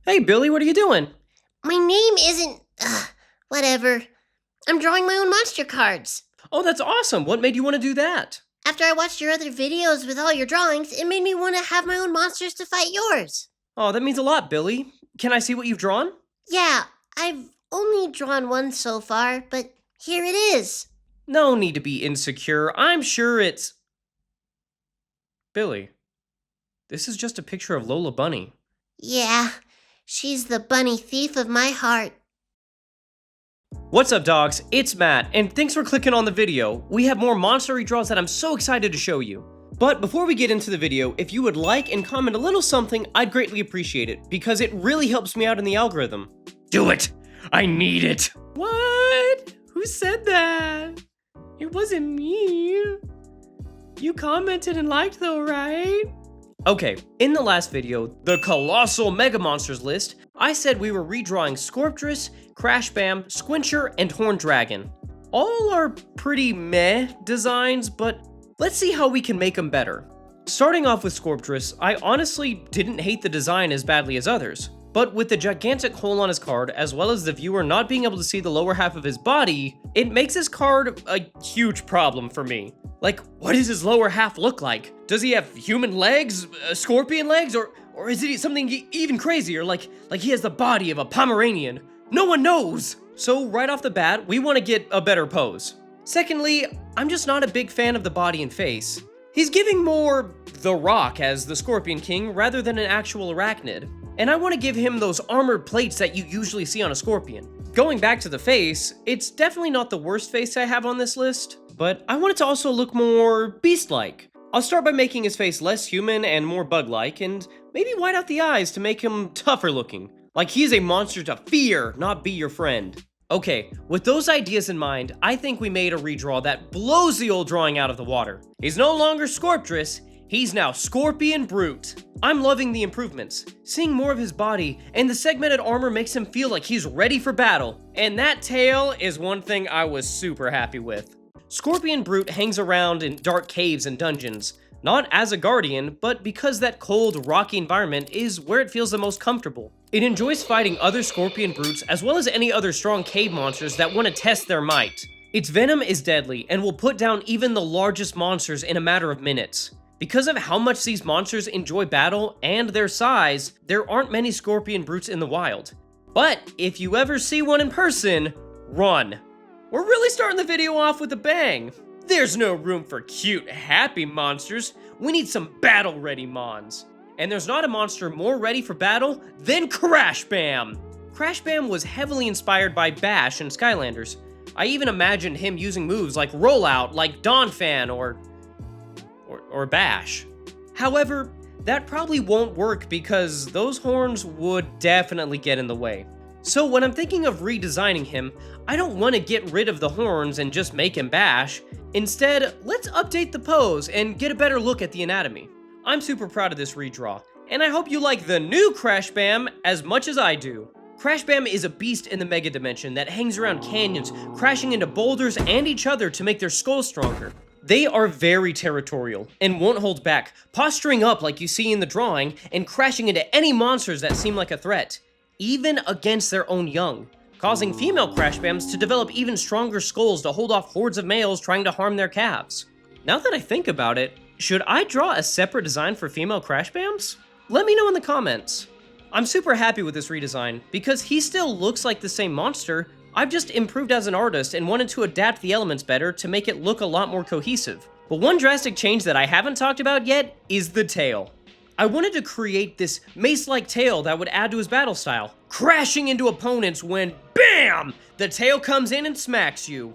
Hey, Billy, what are you doing? My name isn't... whatever. I'm drawing my own monster cards. Oh, that's awesome. What made you want to do that? After I watched your other videos with all your drawings, it made me want to have my own monsters to fight yours. Oh, that means a lot, Billy. Can I see what you've drawn? Yeah, I've only drawn one so far, but here it is. No need to be insecure. I'm sure it's... Billy, this is just a picture of Lola Bunny. Yeah, she's the bunny thief of my heart. What's up, dogs? It's Matt, and thanks for clicking on the video. We have more monster redraws that I'm so excited to show you. But before we get into the video, if you would like and comment a little something, I'd greatly appreciate it, because it really helps me out in the algorithm. Do it! I need it! What? Who said that? It wasn't me. You commented and liked though, right? Okay, in the last video, the Colossal Mega Monsters list, I said we were redrawing Scorptress, Crash Bam, Squincher, and Horned Dragon. All are pretty meh designs, but let's see how we can make them better. Starting off with Scorptress, I honestly didn't hate the design as badly as others, but with the gigantic hole on his card, as well as the viewer not being able to see the lower half of his body, it makes his card a huge problem for me. Like, what does his lower half look like? Does he have human legs, scorpion legs, or is it something even crazier, like he has the body of a Pomeranian? No one knows! So right off the bat, we want to get a better pose. Secondly, I'm just not a big fan of the body and face. He's giving more The Rock as the Scorpion King rather than an actual arachnid. And I want to give him those armored plates that you usually see on a scorpion. Going back to the face, it's definitely not the worst face I have on this list, but I want it to also look more beast-like. I'll start by making his face less human and more bug-like, and maybe white out the eyes to make him tougher looking. Like he is a monster to fear, not be your friend. Okay, with those ideas in mind, I think we made a redraw that blows the old drawing out of the water. He's no longer Scorptress, he's now Scorpion Brute. I'm loving the improvements. Seeing more of his body, and the segmented armor makes him feel like he's ready for battle. And that tail is one thing I was super happy with. Scorpion Brute hangs around in dark caves and dungeons, not as a guardian, but because that cold, rocky environment is where it feels the most comfortable. It enjoys fighting other Scorpion Brutes as well as any other strong cave monsters that want to test their might. Its venom is deadly and will put down even the largest monsters in a matter of minutes. Because of how much these monsters enjoy battle and their size, there aren't many Scorpion Brutes in the wild. But if you ever see one in person, run. We're really starting the video off with a bang. There's no room for cute, happy monsters. We need some battle-ready mons. And there's not a monster more ready for battle than Crash Bam. Crash Bam was heavily inspired by Bash and Skylanders. I even imagined him using moves like Rollout, like Donphan, or Bash. However, that probably won't work because those horns would definitely get in the way. So when I'm thinking of redesigning him, I don't want to get rid of the horns and just make him Bash. Instead, let's update the pose and get a better look at the anatomy. I'm super proud of this redraw, and I hope you like the new Crash Bam as much as I do. Crash Bam is a beast in the Mega Dimension that hangs around canyons, crashing into boulders and each other to make their skulls stronger. They are very territorial and won't hold back, posturing up like you see in the drawing and crashing into any monsters that seem like a threat, even against their own young, causing female Crash Bams to develop even stronger skulls to hold off hordes of males trying to harm their calves. Now that I think about it, should I draw a separate design for female Crash Bams? Let me know in the comments. I'm super happy with this redesign because he still looks like the same monster. I've just improved as an artist and wanted to adapt the elements better to make it look a lot more cohesive. But one drastic change that I haven't talked about yet is the tail. I wanted to create this mace-like tail that would add to his battle style, crashing into opponents when, BAM! The tail comes in and smacks you.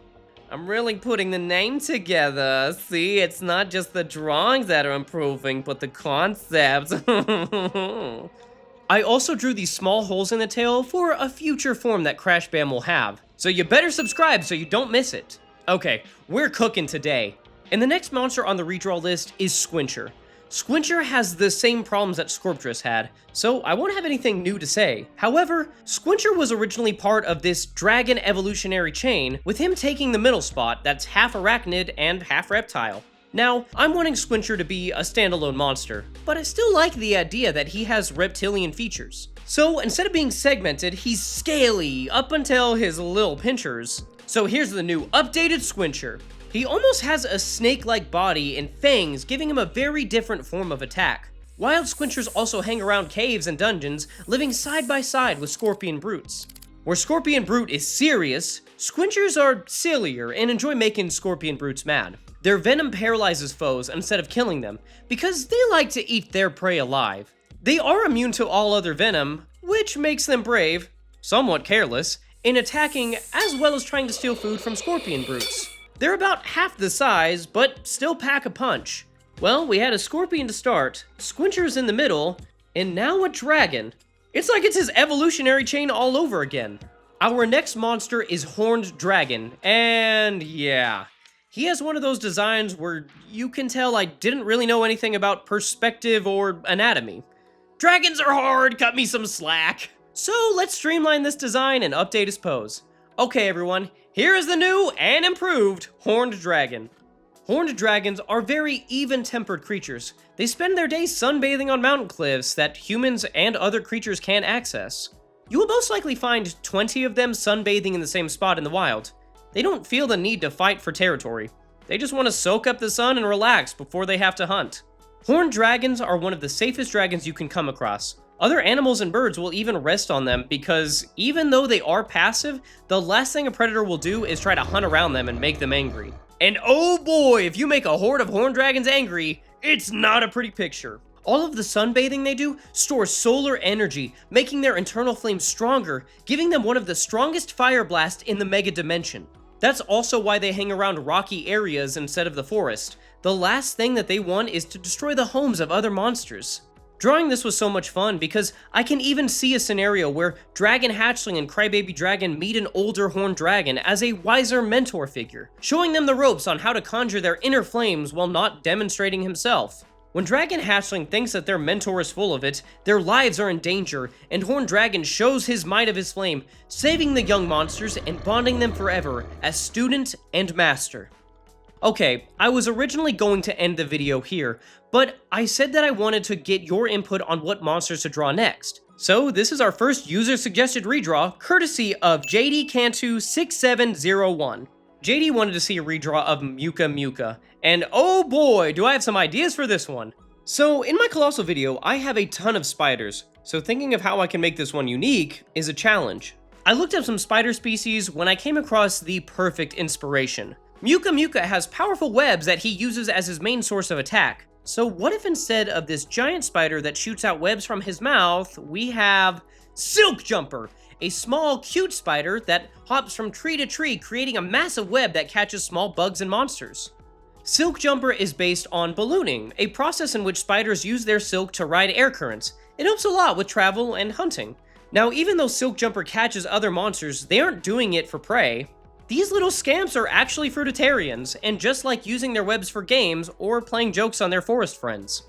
I'm really putting the name together. See, it's not just the drawings that are improving, but the concept. I also drew these small holes in the tail for a future form that Crash Bam will have, so you better subscribe so you don't miss it. Okay, we're cooking today. And the next monster on the redraw list is Squincher. Squincher has the same problems that Scorptress had, so I won't have anything new to say. However, Squincher was originally part of this dragon evolutionary chain, with him taking the middle spot that's half arachnid and half reptile. Now, I'm wanting Squincher to be a standalone monster, but I still like the idea that he has reptilian features. So instead of being segmented, he's scaly up until his little pinchers. So here's the new updated Squincher. He almost has a snake-like body and fangs, giving him a very different form of attack. Wild Squinchers also hang around caves and dungeons, living side by side with Scorpion Brutes. Where Scorpion Brute is serious, Squinchers are sillier and enjoy making Scorpion Brutes mad. Their venom paralyzes foes instead of killing them, because they like to eat their prey alive. They are immune to all other venom, which makes them brave, somewhat careless, in attacking as well as trying to steal food from Scorpion Brutes. They're about half the size, but still pack a punch. Well, we had a Scorpion to start, Squinchers in the middle, and now a dragon. It's like it's his evolutionary chain all over again. Our next monster is Horned Dragon, and yeah. He has one of those designs where you can tell I didn't really know anything about perspective or anatomy. Dragons are hard, cut me some slack. So let's streamline this design and update his pose. Okay everyone, here is the new and improved Horned Dragon. Horned dragons are very even-tempered creatures. They spend their days sunbathing on mountain cliffs that humans and other creatures can't access. You will most likely find 20 of them sunbathing in the same spot in the wild. They don't feel the need to fight for territory. They just want to soak up the sun and relax before they have to hunt. Horned dragons are one of the safest dragons you can come across. Other animals and birds will even rest on them because even though they are passive, the last thing a predator will do is try to hunt around them and make them angry. And oh boy, if you make a horde of horned dragons angry, it's not a pretty picture. All of the sunbathing they do stores solar energy, making their internal flames stronger, giving them one of the strongest fire blasts in the mega dimension. That's also why they hang around rocky areas instead of the forest. The last thing that they want is to destroy the homes of other monsters. Drawing this was so much fun because I can even see a scenario where Dragon Hatchling and Crybaby Dragon meet an older horned dragon as a wiser mentor figure, showing them the ropes on how to conjure their inner flames while not demonstrating himself. When Dragon Hatchling thinks that their mentor is full of it, their lives are in danger, and Horned Dragon shows his might of his flame, saving the young monsters and bonding them forever as student and master. Okay, I was originally going to end the video here, but I said that I wanted to get your input on what monsters to draw next. So this is our first user-suggested redraw, courtesy of JD Cantu 6701. JD wanted to see a redraw of Muka, and oh boy, do I have some ideas for this one. So in my Colossal video, I have a ton of spiders, so thinking of how I can make this one unique is a challenge. I looked up some spider species when I came across the perfect inspiration. Muka has powerful webs that he uses as his main source of attack. So what if instead of this giant spider that shoots out webs from his mouth, we have Silk Jumper, a small, cute spider that hops from tree to tree, creating a massive web that catches small bugs and monsters. Silk Jumper is based on ballooning, a process in which spiders use their silk to ride air currents. It helps a lot with travel and hunting. Now, even though Silk Jumper catches other monsters, they aren't doing it for prey. These little scamps are actually fruitarians, and just like using their webs for games or playing jokes on their forest friends.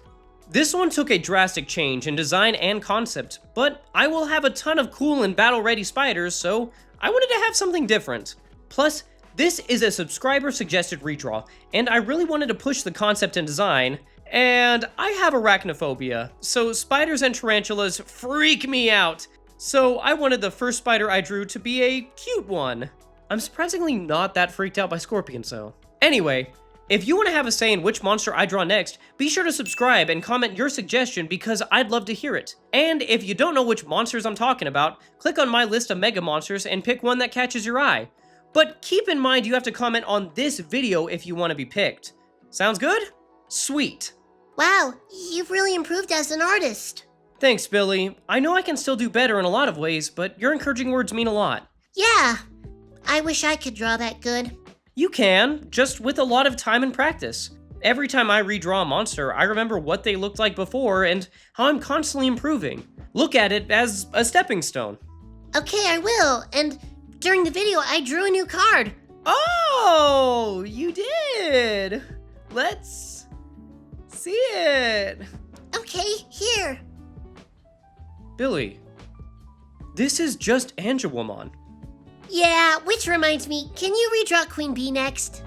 This one took a drastic change in design and concept, but I will have a ton of cool and battle-ready spiders, so I wanted to have something different. Plus, this is a subscriber-suggested redraw, and I really wanted to push the concept and design, and I have arachnophobia, so spiders and tarantulas freak me out. So I wanted the first spider I drew to be a cute one. I'm surprisingly not that freaked out by scorpions though. Anyway, if you want to have a say in which monster I draw next, be sure to subscribe and comment your suggestion because I'd love to hear it. And if you don't know which monsters I'm talking about, click on my list of mega monsters and pick one that catches your eye. But keep in mind you have to comment on this video if you want to be picked. Sounds good? Sweet. Wow, you've really improved as an artist. Thanks, Billy. I know I can still do better in a lot of ways, but your encouraging words mean a lot. Yeah, I wish I could draw that good. You can, just with a lot of time and practice. Every time I redraw a monster, I remember what they looked like before and how I'm constantly improving. Look at it as a stepping stone. Okay, I will. And during the video, I drew a new card. Oh, you did. Let's see it. Okay, here. Billy, this is just Angewomon. Yeah, which reminds me, can you redraw Queen Bee next?